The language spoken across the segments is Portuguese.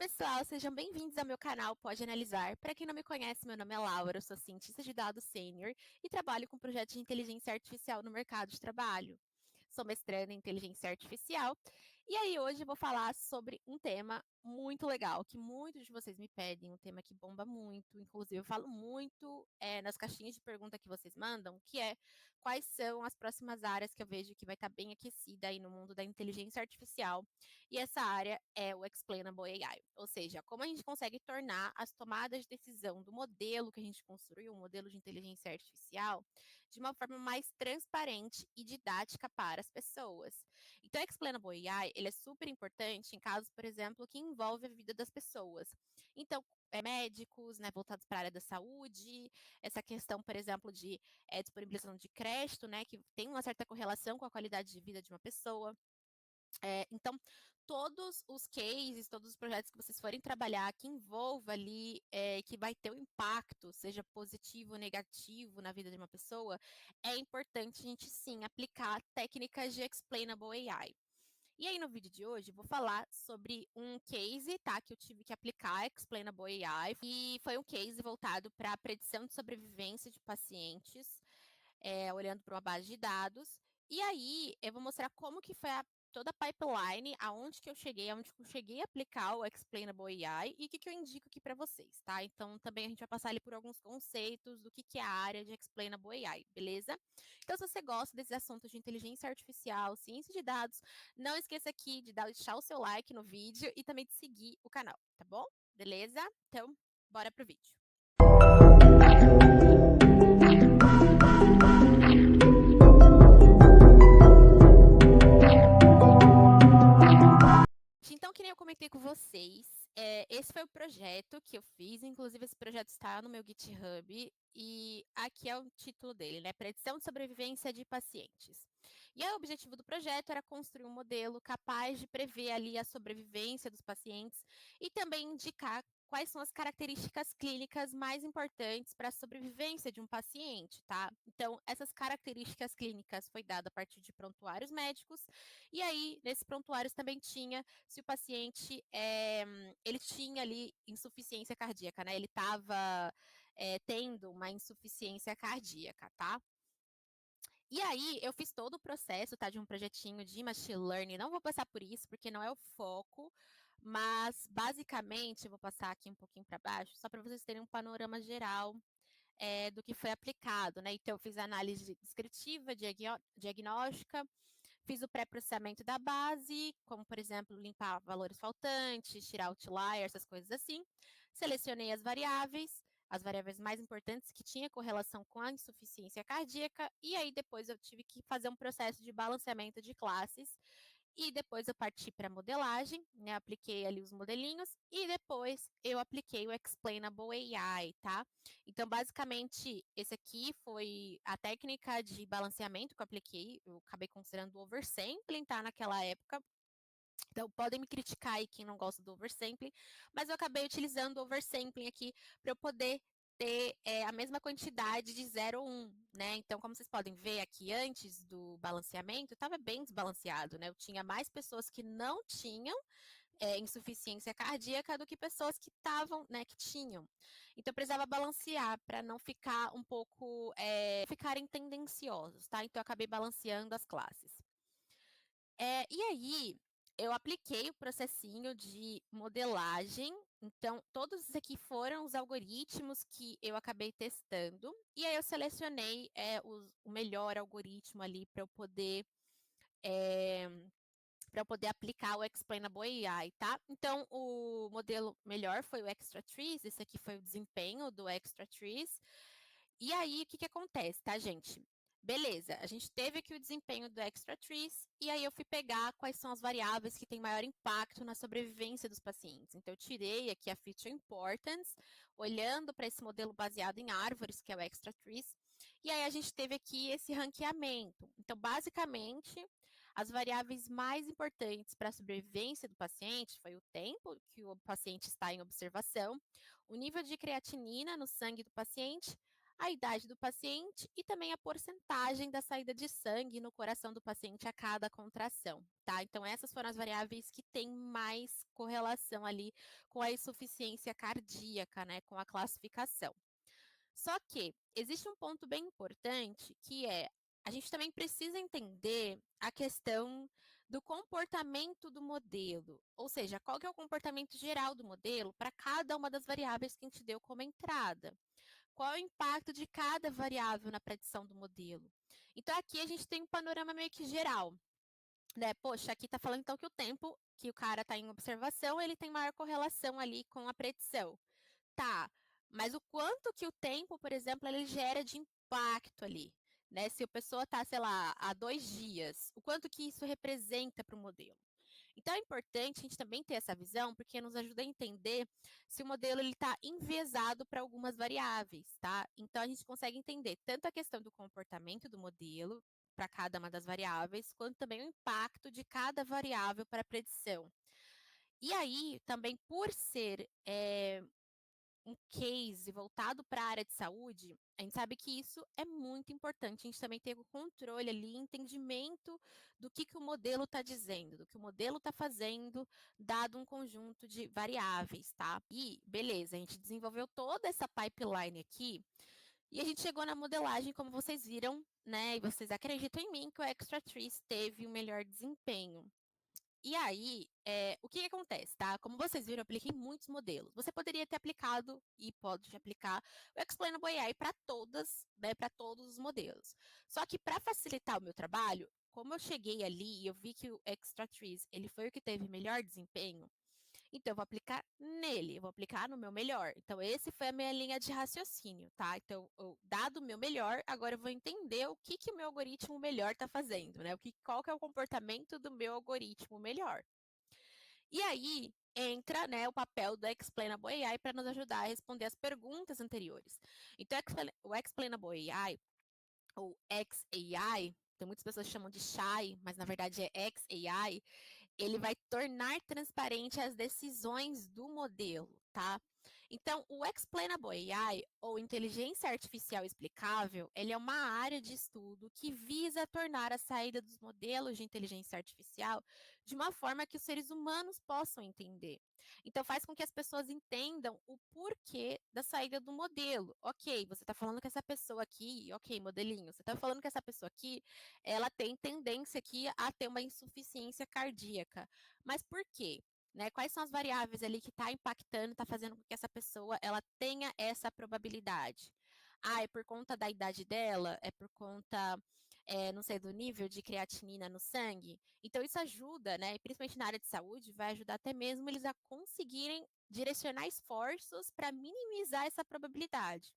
pessoal, sejam bem-vindos ao meu canal Pode Analisar. Para quem não me conhece, meu nome é Laura, eu sou cientista de dados sênior e trabalho com projetos de inteligência artificial no mercado de trabalho. Sou mestranda em inteligência artificial e aí hoje eu vou falar sobre um tema muito legal, que muitos de vocês me pedem, um tema que bomba muito, inclusive eu falo muito nas caixinhas de pergunta que vocês mandam, que é quais são as próximas áreas que eu vejo que vai estar bem aquecida aí no mundo da inteligência artificial. E essa área é o Explainable AI, ou seja, como a gente consegue tornar as tomadas de decisão do modelo que a gente construiu, um modelo de inteligência artificial, de uma forma mais transparente e didática para as pessoas. Então, o Explainable AI, ele é super importante em casos, por exemplo, que envolve a vida das pessoas. Então, médicos, né, voltados para a área da saúde, essa questão, por exemplo, de disponibilização de crédito, né, que tem uma certa correlação com a qualidade de vida de uma pessoa. Então, todos os cases, todos os projetos que vocês forem trabalhar, que envolva ali, que vai ter um impacto, seja positivo ou negativo na vida de uma pessoa, é importante a gente sim aplicar técnicas de Explainable AI. E aí, no vídeo de hoje, vou falar sobre um case, tá? Que eu tive que aplicar Explainable AI. E foi um case voltado para a predição de sobrevivência de pacientes, olhando para uma base de dados. E aí, eu vou mostrar como que foi toda a pipeline, aonde que eu cheguei, aonde que eu cheguei a aplicar o Explainable AI e o que eu indico aqui para vocês, tá? Então, também a gente vai passar ali por alguns conceitos do que é a área de Explainable AI, beleza? Então, se você gosta desses assuntos de inteligência artificial, ciência de dados, não esqueça aqui de deixar o seu like no vídeo e também de seguir o canal, tá bom? Beleza? Então, bora pro vídeo. Então, que nem eu comentei com vocês, esse foi o projeto que eu fiz, inclusive esse projeto está no meu GitHub, e aqui é o título dele, né? Predição de sobrevivência de pacientes. E aí, o objetivo do projeto era construir um modelo capaz de prever ali a sobrevivência dos pacientes e também indicar quais são as características clínicas mais importantes para a sobrevivência de um paciente, tá? Então, essas características clínicas foi dada a partir de prontuários médicos, e aí, nesses prontuários também tinha se o paciente ele tinha ali insuficiência cardíaca, né? Ele estava tendo uma insuficiência cardíaca, tá? E aí, eu fiz todo o processo, tá? De um projetinho de machine learning. Não vou passar por isso, porque não é o foco, mas basicamente, eu vou passar aqui um pouquinho para baixo, só para vocês terem um panorama geral do que foi aplicado, né? Então, eu fiz análise descritiva, diagnóstica, fiz o pré-processamento da base, como, por exemplo, limpar valores faltantes, tirar outlier, essas coisas assim. Selecionei as variáveis mais importantes que tinha correlação com a insuficiência cardíaca, e aí depois eu tive que fazer um processo de balanceamento de classes, e depois eu parti para a modelagem, né? Apliquei ali os modelinhos, e depois eu apliquei o Explainable AI, tá? Então, basicamente, esse aqui foi a técnica de balanceamento que eu apliquei. Eu acabei considerando o oversampling, tá? Naquela época. Então, podem me criticar aí quem não gosta do oversampling, mas eu acabei utilizando o oversampling aqui para eu poder ter a mesma quantidade de 0 ou 1, né? Então, como vocês podem ver aqui, antes do balanceamento, estava bem desbalanceado, né? Eu tinha mais pessoas que não tinham insuficiência cardíaca do que pessoas que estavam, né, que tinham. Então, eu precisava balancear para não ficar um pouco, ficarem tendenciosos, tá? Então, eu acabei balanceando as classes. E aí, eu apliquei o processinho de modelagem. Então, todos esses aqui foram os algoritmos que eu acabei testando. E aí, eu selecionei o melhor algoritmo ali para eu poder aplicar o Explainable AI, tá? Então, o modelo melhor foi o XtraTrees, esse aqui foi o desempenho do XtraTrees. E aí, o que acontece, tá, gente? Beleza, a gente teve aqui o desempenho do XtraTrees, e aí eu fui pegar quais são as variáveis que têm maior impacto na sobrevivência dos pacientes. Então, eu tirei aqui a Feature Importance, olhando para esse modelo baseado em árvores, que é o XtraTrees, e aí a gente teve aqui esse ranqueamento. Então, basicamente, as variáveis mais importantes para a sobrevivência do paciente foi o tempo que o paciente está em observação, o nível de creatinina no sangue do paciente, a idade do paciente e também a porcentagem da saída de sangue no coração do paciente a cada contração, tá? Então, essas foram as variáveis que têm mais correlação ali com a insuficiência cardíaca, né, com a classificação. Só que existe um ponto bem importante que é a gente também precisa entender a questão do comportamento do modelo, ou seja, qual que é o comportamento geral do modelo para cada uma das variáveis que a gente deu como entrada. Qual é o impacto de cada variável na predição do modelo? Então, aqui a gente tem um panorama meio que geral, né? Poxa, aqui está falando então que o tempo que o cara está em observação, ele tem maior correlação ali com a predição. Tá, mas o quanto que o tempo, por exemplo, ele gera de impacto ali, né? Se a pessoa está, sei lá, há 2 dias, o quanto que isso representa para o modelo. Então é importante a gente também ter essa visão, porque nos ajuda a entender se o modelo está enviesado para algumas variáveis, tá? Então a gente consegue entender tanto a questão do comportamento do modelo para cada uma das variáveis, quanto também o impacto de cada variável para a predição. E aí, também por ser um case voltado para a área de saúde, a gente sabe que isso é muito importante. A gente também ter o controle ali, entendimento do que o modelo está dizendo, do que o modelo está fazendo, dado um conjunto de variáveis, tá? E, beleza, a gente desenvolveu toda essa pipeline aqui e a gente chegou na modelagem, como vocês viram, né? E vocês acreditam em mim que o Extra Trees teve o melhor desempenho. E aí, o que acontece, tá? Como vocês viram, eu apliquei muitos modelos. Você poderia ter aplicado e pode aplicar o Explainable AI para todas, né, para todos os modelos. Só que para facilitar o meu trabalho, como eu cheguei ali e eu vi que o Extra Trees, ele foi o que teve melhor desempenho, então, eu vou aplicar nele, eu vou aplicar no meu melhor. Então, esse foi a minha linha de raciocínio, tá? Então, dado o meu melhor, agora eu vou entender o que o meu algoritmo melhor está fazendo, né? Qual que é o comportamento do meu algoritmo melhor. E aí entra, né, o papel do Explainable AI para nos ajudar a responder as perguntas anteriores. Então, o Explainable AI, ou XAI, tem muitas pessoas que chamam de Shy, mas na verdade é XAI, ele vai tornar transparente as decisões do modelo, tá? Então, o Explainable AI, ou inteligência artificial explicável, ele é uma área de estudo que visa tornar a saída dos modelos de inteligência artificial de uma forma que os seres humanos possam entender. Então, faz com que as pessoas entendam o porquê da saída do modelo. Ok, você está falando que essa pessoa aqui, ok, modelinho, você está falando que essa pessoa aqui, ela tem tendência aqui a ter uma insuficiência cardíaca. Mas por quê? Né? Quais são as variáveis ali que está impactando, está fazendo com que essa pessoa ela tenha essa probabilidade? Ah, é por conta da idade dela? É por conta, não sei, do nível de creatinina no sangue? Então, isso ajuda, né? Principalmente na área de saúde, vai ajudar até mesmo eles a conseguirem direcionar esforços para minimizar essa probabilidade.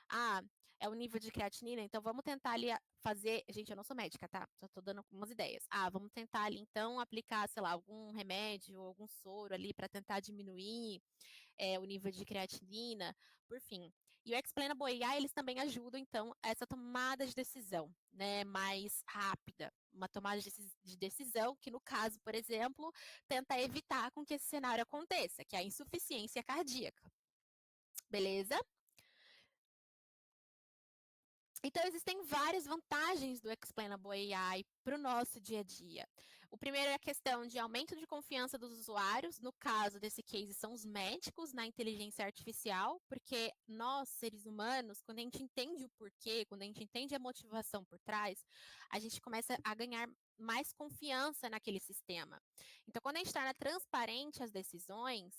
Ah, é o nível de creatinina, então vamos tentar ali fazer. Gente, eu não sou médica, tá? Só tô dando algumas ideias. Ah, vamos tentar ali então aplicar, sei lá, algum remédio, algum soro ali para tentar diminuir o nível de creatinina, por fim. E o Explainable AI, eles também ajudam, então, essa tomada de decisão, né, mais rápida. Uma tomada de decisão que, no caso, por exemplo, tenta evitar com que esse cenário aconteça, que é a insuficiência cardíaca. Beleza? Então, existem várias vantagens do Explainable AI para o nosso dia a dia. O primeiro é a questão de aumento de confiança dos usuários. No caso desse case, são os médicos na inteligência artificial, porque nós, seres humanos, quando a gente entende o porquê, quando a gente entende a motivação por trás, a gente começa a ganhar mais confiança naquele sistema. Então, quando a gente torna transparente as decisões,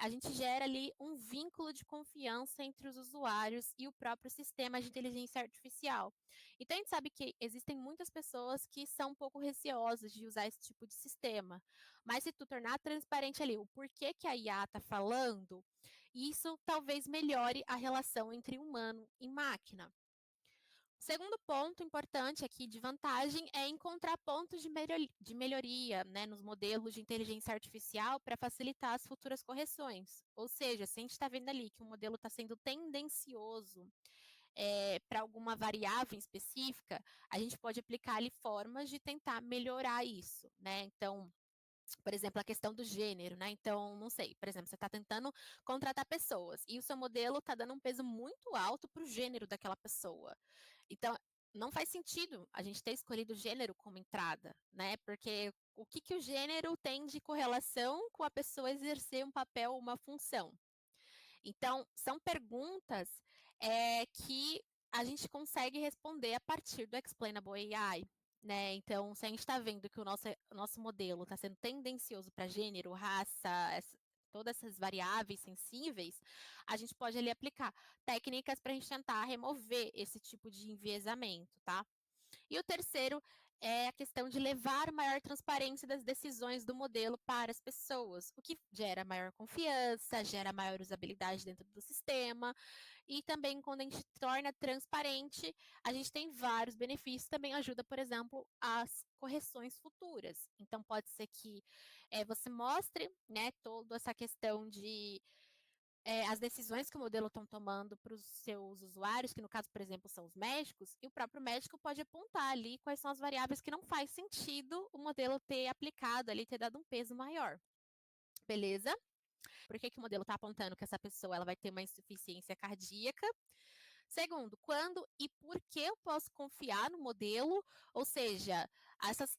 a gente gera ali um vínculo de confiança entre os usuários e o próprio sistema de inteligência artificial. Então, a gente sabe que existem muitas pessoas que são um pouco receosas de usar esse tipo de sistema, mas se tu tornar transparente ali o porquê que a IA está falando, isso talvez melhore a relação entre humano e máquina. Segundo ponto importante aqui de vantagem é encontrar pontos de melhoria, né, nos modelos de inteligência artificial para facilitar as futuras correções. Ou seja, se a gente está vendo ali que o modelo está sendo tendencioso para alguma variável específica, a gente pode aplicar ali formas de tentar melhorar isso, né? Então, Por exemplo, a questão do gênero, né? Então, não sei, por exemplo, você está tentando contratar pessoas e o seu modelo está dando um peso muito alto para o gênero daquela pessoa. Então, não faz sentido a gente ter escolhido o gênero como entrada, né? Porque o que, que o gênero tem de correlação com a pessoa exercer um papel, uma função? Então, são perguntas que a gente consegue responder a partir do Explainable AI. Né? Então, se a gente está vendo que o nosso modelo está sendo tendencioso para gênero, raça, todas essas variáveis sensíveis, a gente pode ali aplicar técnicas para a gente tentar remover esse tipo de enviesamento, tá? E o terceiro é a questão de levar maior transparência das decisões do modelo para as pessoas, o que gera maior confiança, gera maior usabilidade dentro do sistema, e também quando a gente torna transparente, a gente tem vários benefícios, também ajuda, por exemplo, as correções futuras. Então, pode ser que você mostre, né, toda essa questão de as decisões que o modelo estão tomando para os seus usuários, que no caso, por exemplo, são os médicos, e o próprio médico pode apontar ali quais são as variáveis que não faz sentido o modelo ter aplicado ali, ter dado um peso maior. Beleza? Por que, que o modelo está apontando que essa pessoa ela vai ter uma insuficiência cardíaca? Segundo, quando e por que eu posso confiar no modelo? Ou seja,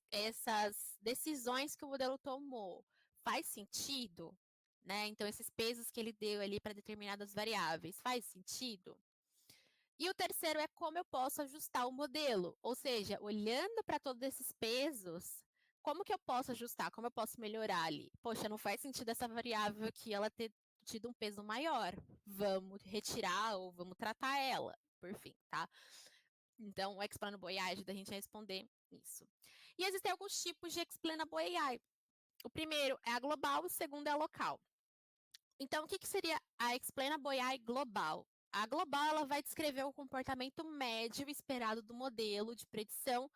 essas decisões que o modelo tomou faz sentido? Né? Então, esses pesos que ele deu ali para determinadas variáveis, faz sentido? E o terceiro é como eu posso ajustar o modelo, ou seja, olhando para todos esses pesos, como que eu posso ajustar, como eu posso melhorar ali? Poxa, não faz sentido essa variável aqui ela ter tido um peso maior. Vamos retirar ou vamos tratar ela, por fim, tá? Então, o Explainable AI ajuda a gente a responder isso. E existem alguns tipos de Explainable AI. O primeiro é a global, o segundo é a local. Então, o que seria a Explainable AI global? A global ela vai descrever o comportamento médio esperado do modelo de predição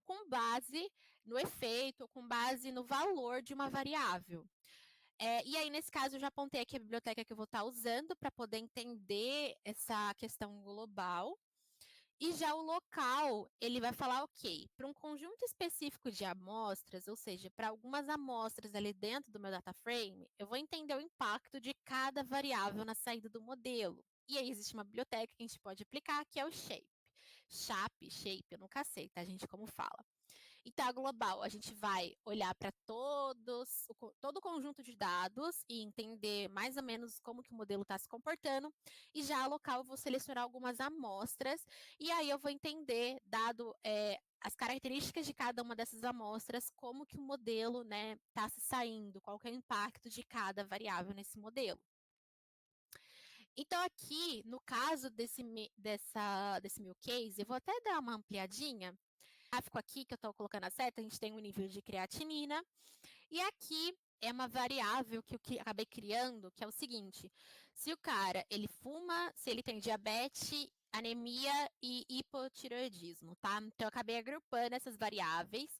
com base no efeito, ou com base no valor de uma variável. E aí, nesse caso, eu já apontei aqui a biblioteca que eu vou estar usando para poder entender essa questão global. E já o local, ele vai falar, ok, para um conjunto específico de amostras, ou seja, para algumas amostras ali dentro do meu data frame, eu vou entender o impacto de cada variável na saída do modelo. E aí existe uma biblioteca que a gente pode aplicar, que é o Shape. Shape, eu nunca sei, tá, gente, como fala. Então, a global, a gente vai olhar para todo o conjunto de dados e entender mais ou menos como que o modelo está se comportando. E já a local, eu vou selecionar algumas amostras e aí eu vou entender, dado as características de cada uma dessas amostras, como que o modelo está se saindo, qual que é o impacto de cada variável nesse modelo. Então, aqui, no caso desse meu case, eu vou até dar uma ampliadinha gráfico aqui que eu estou colocando a seta, a gente tem o nível de creatinina. E aqui é uma variável que eu acabei criando, que é o seguinte: se o cara ele fuma, se ele tem diabetes, anemia e hipotireoidismo, tá? Então eu acabei agrupando essas variáveis,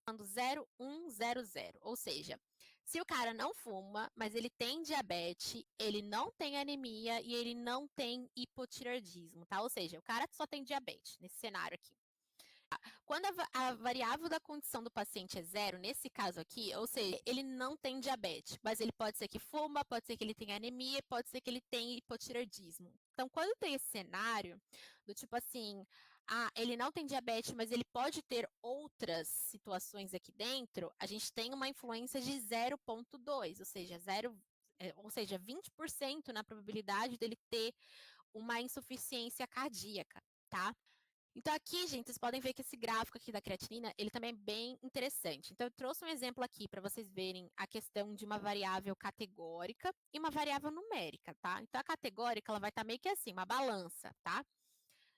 dando 0, 1, 0, 0. Ou seja, se o cara não fuma, mas ele tem diabetes, ele não tem anemia e ele não tem hipotireoidismo, tá? Ou seja, o cara só tem diabetes nesse cenário aqui. Quando a variável da condição do paciente é zero, nesse caso aqui, ou seja, ele não tem diabetes, mas ele pode ser que fuma, pode ser que ele tenha anemia, pode ser que ele tenha hipotireoidismo. Então, quando tem esse cenário, do tipo assim, ele não tem diabetes, mas ele pode ter outras situações aqui dentro, a gente tem uma influência de 0,2, ou seja, 20% na probabilidade dele ter uma insuficiência cardíaca, tá? Então aqui, gente, vocês podem ver que esse gráfico aqui da creatinina, ele também é bem interessante. Então eu trouxe um exemplo aqui para vocês verem a questão de uma variável categórica e uma variável numérica, tá? Então a categórica, ela vai estar meio que assim, uma balança, tá?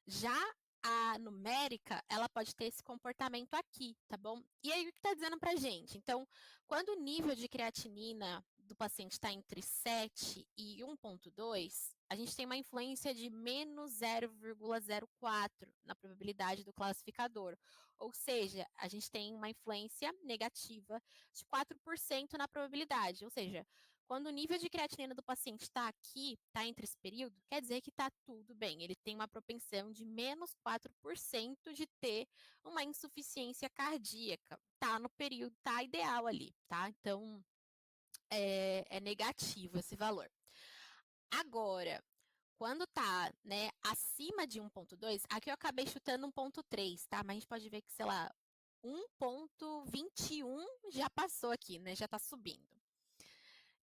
Já a numérica, ela pode ter esse comportamento aqui, tá bom? E aí, o que está dizendo pra gente? Então, quando o nível de creatinina do paciente está entre 7 e 1,2, a gente tem uma influência de menos 0,04 na probabilidade do classificador. Ou seja, a gente tem uma influência negativa de 4% na probabilidade. Ou seja, Quando o nível de creatinina do paciente está aqui, está entre esse período, quer dizer que está tudo bem. Ele tem uma propensão de menos 4% de ter uma insuficiência cardíaca. Tá no período, tá ideal ali, tá? Então, é negativo esse valor. Agora, quando tá, né, acima de 1,2, aqui eu acabei chutando 1,3, tá? Mas a gente pode ver que, sei lá, 1,21 já passou aqui, né? Já tá subindo.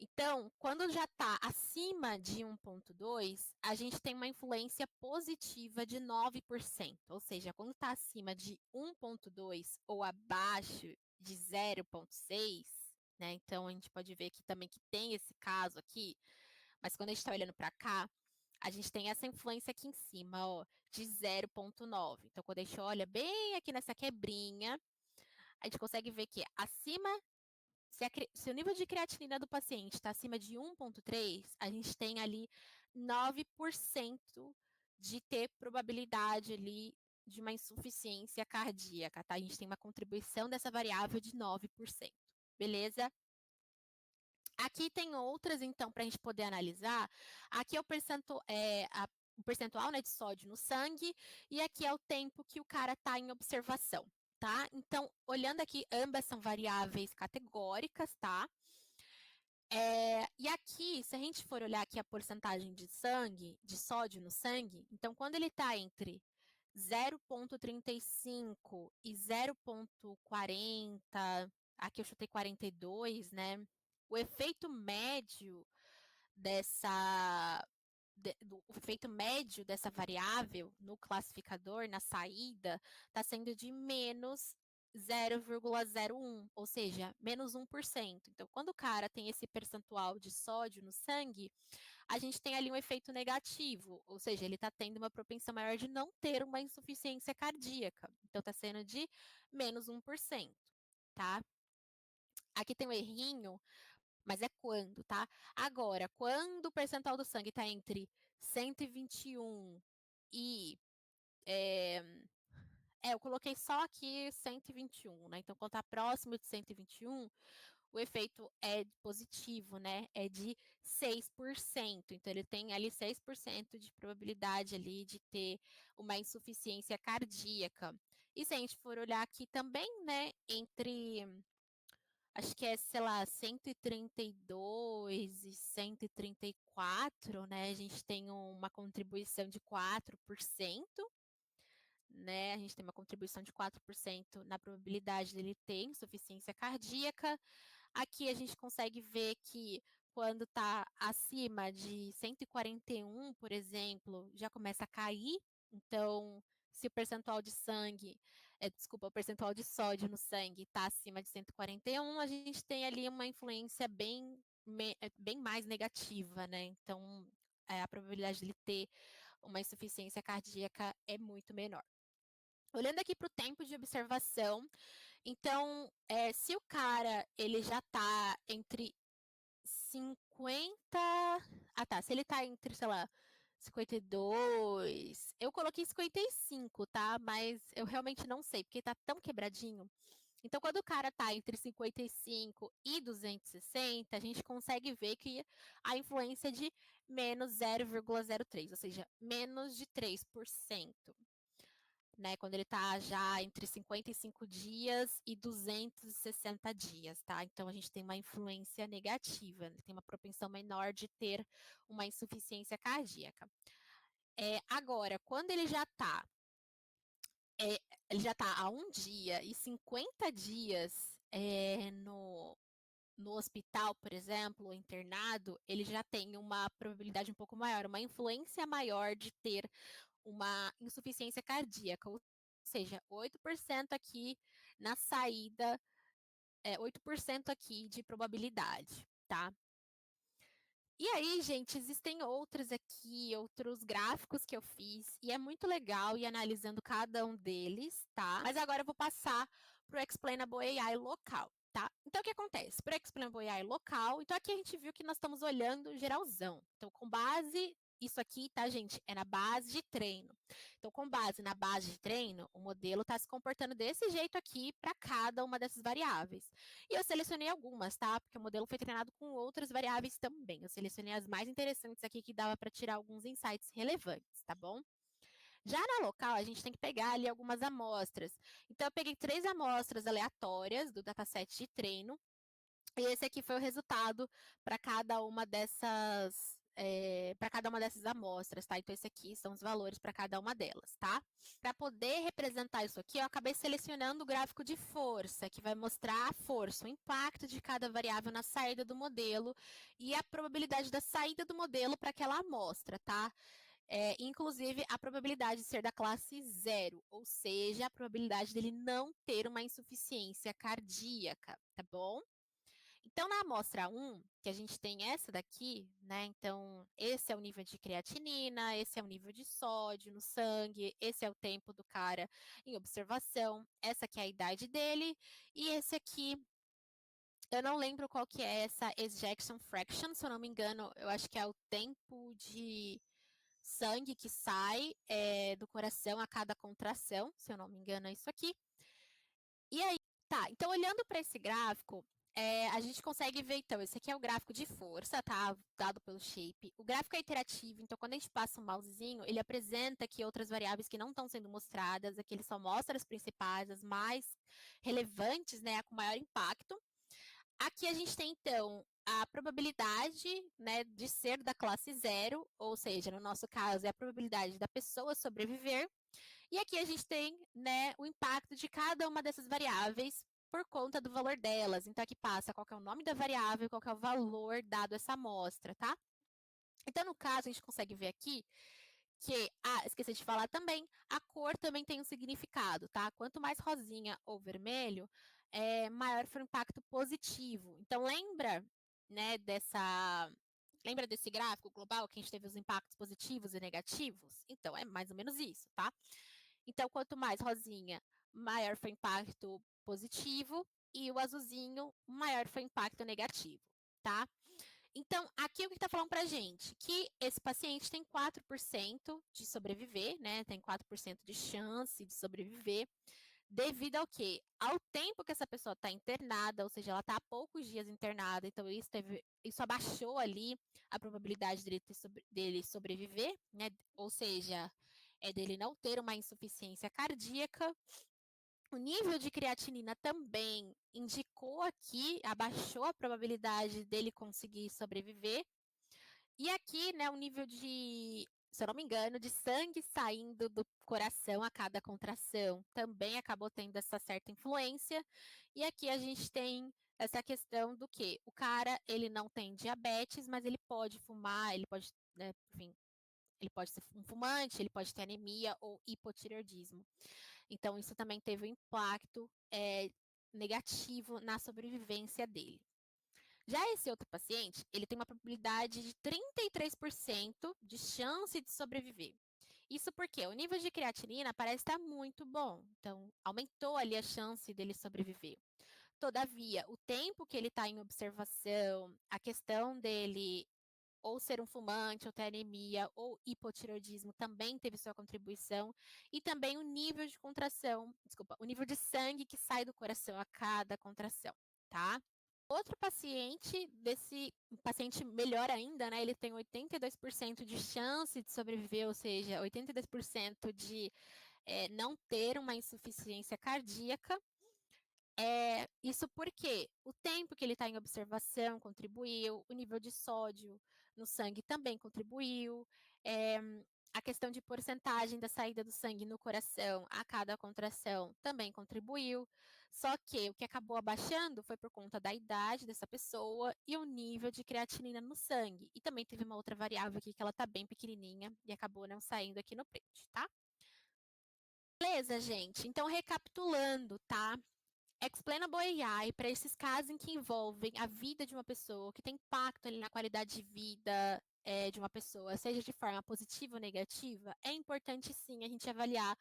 Então, quando já está acima de 1,2, a gente tem uma influência positiva de 9%. Ou seja, quando está acima de 1,2 ou abaixo de 0,6, né? Então, a gente pode ver aqui também que tem esse caso aqui, mas quando a gente está olhando para cá, a gente tem essa influência aqui em cima, ó, de 0,9. Então, quando a gente olha bem aqui nessa quebrinha, a gente consegue ver que acima se o nível de creatinina do paciente está acima de 1,3, a gente tem ali 9% de ter probabilidade ali de uma insuficiência cardíaca, tá? A gente tem uma contribuição dessa variável de 9%. Beleza? Aqui tem outras, então, para a gente poder analisar. Aqui é o percentual, né, de sódio no sangue, e aqui é o tempo que o cara está em observação, tá? Então, olhando aqui, ambas são variáveis categóricas, tá? E aqui, se a gente for olhar aqui a porcentagem de sangue, de sódio no sangue, então quando ele está entre 0,35 e 0,40, aqui eu chutei 42, né? O efeito médio dessa o efeito médio dessa variável no classificador, na saída, está sendo de menos 0,01, ou seja, menos 1%. Então, quando o cara tem esse percentual de sódio no sangue, a gente tem ali um efeito negativo, ou seja, ele está tendo uma propensão maior de não ter uma insuficiência cardíaca. Então, está sendo de menos 1%, tá? Aqui tem um errinho, mas é quando, tá? Agora, quando o percentual do sangue está entre 121 e. Eu coloquei só aqui 121, né? Então, quando está próximo de 121, o efeito é positivo, né? É de 6%. Então, ele tem ali 6% de probabilidade ali de ter uma insuficiência cardíaca. E se a gente for olhar aqui também, né, entre acho que é, sei lá, 132 e 134, né? A gente tem uma contribuição de 4%, né? A gente tem uma contribuição de 4% na probabilidade dele ter insuficiência cardíaca. Aqui a gente consegue ver que quando está acima de 141, por exemplo, já começa a cair. Então, se o percentual de sangue, o percentual de sódio no sangue está acima de 141, a gente tem ali uma influência bem mais negativa, né? Então, a probabilidade de ele ter uma insuficiência cardíaca é muito menor. Olhando aqui para o tempo de observação, então, se o cara ele já está entre 50. Ah, tá. Se ele está entre, sei lá, 52. Eu coloquei 55, tá? Mas eu realmente não sei, porque tá tão quebradinho. Então, quando o cara tá entre 55 e 260, a gente consegue ver que a influência é de menos 0,03, ou seja, menos de 3%. Né, quando ele está já entre 55 dias e 260 dias, tá? Então, a gente tem uma influência negativa, né? Tem uma propensão menor de ter uma insuficiência cardíaca. Agora, quando ele já está há 1 dia e 50 dias no hospital, por exemplo, internado, ele já tem uma probabilidade um pouco maior, uma influência maior de ter uma insuficiência cardíaca, ou seja, 8% aqui na saída, 8% aqui de probabilidade, tá? E aí, gente, existem outros gráficos que eu fiz, e é muito legal ir analisando cada um deles, tá? Mas agora eu vou passar para o Explainable AI local, tá? Então, o que acontece? Para o Explainable AI local, então aqui a gente viu que nós estamos olhando geralzão. Então, com base Isso aqui, tá, gente, é na base de treino. Então, com base na base de treino, o modelo está se comportando desse jeito aqui para cada uma dessas variáveis. E eu selecionei algumas, tá? Porque o modelo foi treinado com outras variáveis também. Eu selecionei as mais interessantes aqui que dava para tirar alguns insights relevantes, tá bom? Já na local, a gente tem que pegar ali algumas amostras. Então, eu peguei 3 amostras aleatórias do dataset de treino, e esse aqui foi o resultado para cada uma dessas. Para cada uma dessas amostras, tá? Então, esse aqui são os valores para cada uma delas, tá? Para poder representar isso aqui, eu acabei selecionando o gráfico de força, que vai mostrar a força, o impacto de cada variável na saída do modelo e a probabilidade da saída do modelo para aquela amostra, tá? Inclusive, a probabilidade de ser da classe 0, ou seja, a probabilidade dele não ter uma insuficiência cardíaca, tá bom? Então, na amostra 1, que a gente tem essa daqui, né? Então, esse é o nível de creatinina, esse é o nível de sódio no sangue, esse é o tempo do cara em observação, essa aqui é a idade dele, e esse aqui, eu não lembro qual que é essa ejection fraction, se eu não me engano, eu acho que é o tempo de sangue que sai do coração a cada contração, se eu não me engano, é isso aqui. E aí, tá, então olhando para esse gráfico, a gente consegue ver, então, esse aqui é o gráfico de força, tá? Dado pelo shape. O gráfico é iterativo, então quando a gente passa o mousezinho, ele apresenta aqui outras variáveis que não estão sendo mostradas, aqui ele só mostra as principais, as mais relevantes, né, com maior impacto. Aqui a gente tem, então, a probabilidade, né, de ser da classe 0, ou seja, no nosso caso, é a probabilidade da pessoa sobreviver. E aqui a gente tem, né, o impacto de cada uma dessas variáveis por conta do valor delas. Então, aqui passa qual é o nome da variável, qual é o valor dado a essa amostra, tá? Então, no caso, a gente consegue ver aqui que, esqueci de falar também, a cor também tem um significado, tá? Quanto mais rosinha ou vermelho, maior for o impacto positivo. Então, né, lembra desse gráfico global que a gente teve os impactos positivos e negativos? Então, é mais ou menos isso, tá? Então, quanto mais rosinha, maior foi o impacto positivo, e o azulzinho, maior foi o impacto negativo, tá? Então, aqui o que está falando para a gente? Que esse paciente tem 4% de sobreviver, né? Tem 4% de chance de sobreviver, devido ao quê? Ao tempo que essa pessoa está internada, ou seja, ela está há poucos dias internada, então isso abaixou ali a probabilidade dele sobreviver, né? Ou seja, dele não ter uma insuficiência cardíaca. O nível de creatinina também indicou aqui, abaixou a probabilidade dele conseguir sobreviver. E aqui, né, o nível de, se eu não me engano, de sangue saindo do coração a cada contração também acabou tendo essa certa influência. E aqui a gente tem essa questão do que o cara, ele não tem diabetes, mas ele pode fumar, ele pode, né, enfim, ele pode ser um fumante, ele pode ter anemia ou hipotireoidismo. Então, isso também teve um impacto negativo na sobrevivência dele. Já esse outro paciente, ele tem uma probabilidade de 33% de chance de sobreviver. Isso porque o nível de creatinina parece estar muito bom, então aumentou ali a chance dele sobreviver. Todavia, o tempo que ele está em observação, a questão dele ou ser um fumante, ou ter anemia, ou hipotireoidismo também teve sua contribuição, e também o nível de contração, desculpa, o nível de sangue que sai do coração a cada contração, tá? Outro paciente, desse paciente melhor ainda, né? Ele tem 82% de chance de sobreviver, ou seja, 82% de não ter uma insuficiência cardíaca. Isso porque o tempo que ele está em observação contribuiu, o nível de sódio no sangue também contribuiu, a questão de porcentagem da saída do sangue no coração a cada contração também contribuiu, só que o que acabou abaixando foi por conta da idade dessa pessoa e o nível de creatinina no sangue. E também teve uma outra variável aqui que ela está bem pequenininha e acabou não saindo aqui no print, tá? Beleza, gente? Então, recapitulando, tá? Explainable AI, para esses casos em que envolvem a vida de uma pessoa, que tem impacto ali na qualidade de vida de uma pessoa, seja de forma positiva ou negativa, é importante sim a gente avaliar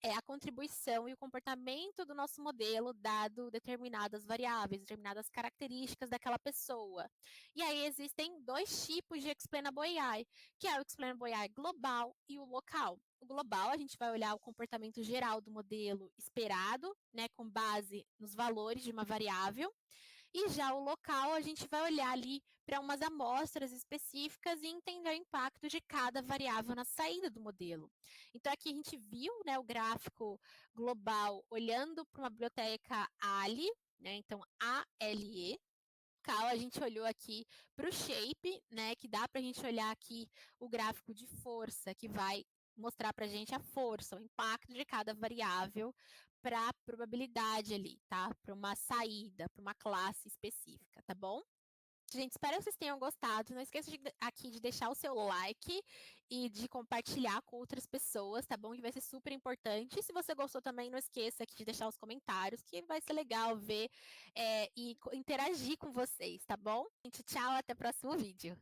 é a contribuição e o comportamento do nosso modelo dado determinadas variáveis, determinadas características daquela pessoa. E aí existem dois tipos de Explainable AI, que é o Explainable AI global e o local. O global, a gente vai olhar o comportamento geral do modelo esperado, né, com base nos valores de uma variável, e já o local, a gente vai olhar ali para umas amostras específicas e entender o impacto de cada variável na saída do modelo. Então, aqui a gente viu, né, o gráfico global olhando para uma biblioteca ALE, né, então ALE, a gente olhou aqui para o shape, né, que dá para a gente olhar aqui o gráfico de força, que vai mostrar para a gente a força, o impacto de cada variável para a probabilidade ali, tá? Para uma saída, para uma classe específica, tá bom? Gente, espero que vocês tenham gostado. Não esqueça aqui de deixar o seu like e de compartilhar com outras pessoas, tá bom? Que vai ser super importante. E se você gostou também, não esqueça aqui de deixar os comentários, que vai ser legal ver e interagir com vocês, tá bom? Gente, tchau, até o próximo vídeo.